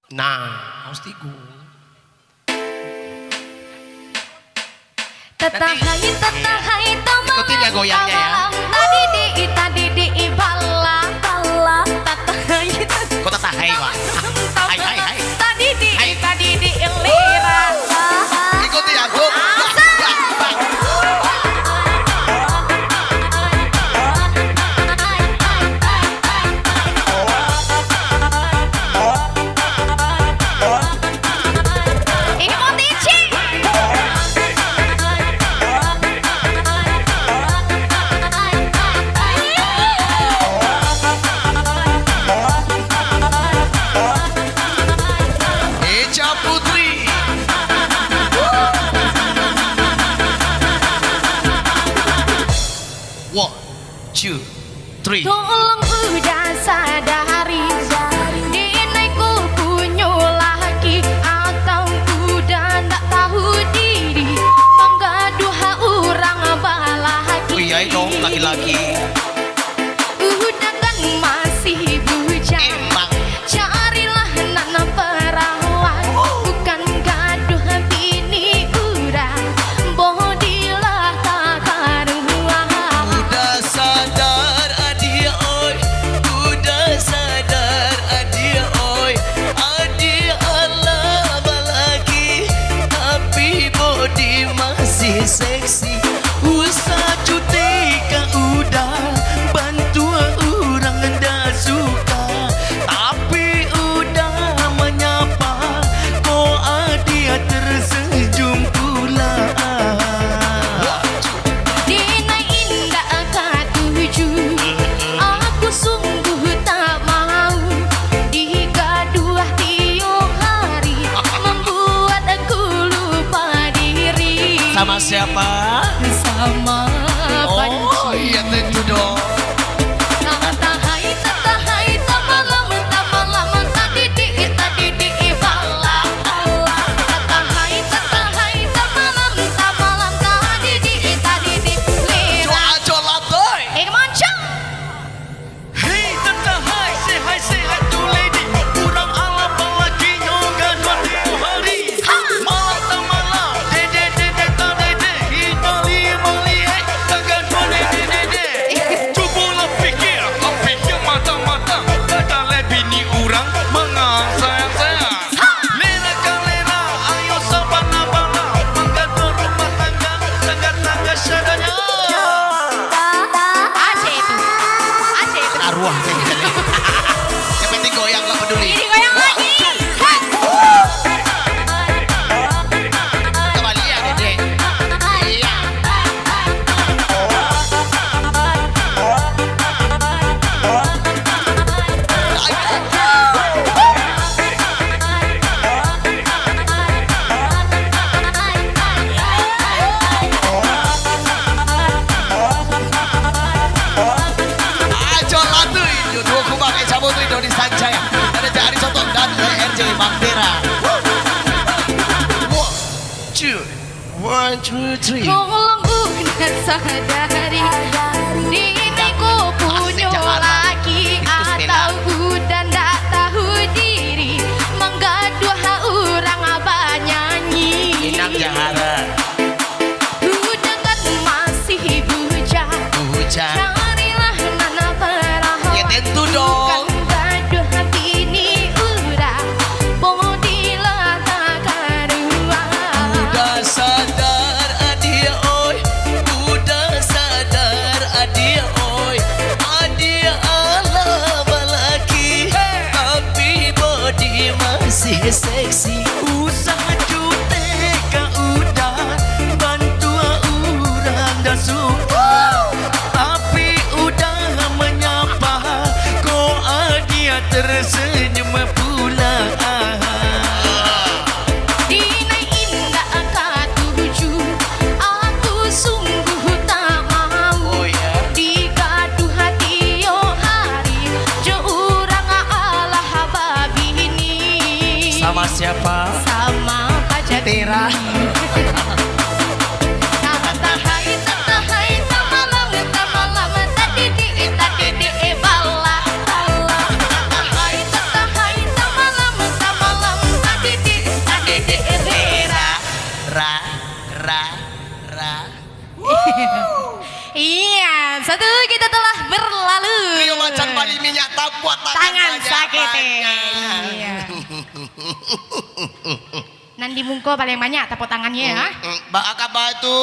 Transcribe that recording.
Nah, harus tigu. Tetahai teman. Ikutin ya goyangnya ya. Tadi di bala. Tetahai. Kok tatahai, Pak? Hai. Tadi di lira. Ikuti ya, Go. Ini mau tici. Eja Putri. One, two, three. Tolong udah sadari diriku punya laki atau udah tak tahu diri menggaduh orang balaki. Oh iya dong, laki-laki. Udah kan masih bujang. Emang. Carilah nana perawan bukan gaduh bini urang bodilah tak karuan. Udah sadar adia oi, udah sadar adia oi, adia Allah balaki, tapi body masih seksi. Usah cuti kah udah bantu orang dah suka, tapi udah menyapa kok adia tersenyum pula. Dina indah katuju, aku sungguh tak mau digaduh tiap hari, membuat aku lupa diri. Sama siapa? Sama Oh panci. iya tentu dong. Tetahai malam tadi di bala. Tetahai malam tadi di lira. Coa latoy. Mancang. Hei tetahai, say hi to lady. Kurang alam lagi nyoga dua hari. Malam tak malam, dede hidali mali kagak dua dede. Cobalah pikir, kau pikir matang-matang. Dadale bini orang mengang sayang. Lera kalera, ayo sabana-bana. Menggaduh rumah tangga seadanya. Aceh itu. Arwah kayaknya. Yang penting goyang gak peduli. Ini goyang lagi. Kembali ya Dede. Iya. Ajo latuy, jodoh ku pakai cabut tuh Doni Sanjay. Ada Jari Sotong dan dari RJ Bangdera. One, two, three. Tolong udah sadari diriku punya laki atau udah tak tahu diri menggaduh orang abah nyanyi. Inang Jahara. Udah kan masih bujang. Hujan. Carilah nana perawan. Ya tentu dong. Bukan gaduh bini urang bodilah tak karuan. Udah sadar adia oi, udah sadar adia oi, adia Allah balaki, tapi body masih seksi. Usah cuti kah udah bantu orang dah suka, tapi udah menyapa kok adia tersenyum pula. Dina indah katuju, aku sungguh tak mau Oh ya. digaduh tiap hari, jurang Allah babini. Sama siapa? Sama Pak Tera. Iya, satu kita telah berlalu. Trio macan bali minyak tabuat Tangan saja sakit. banyak. Iya. Nandi mungko paling banyak tepuk tangannya ya. Mbak Akabah itu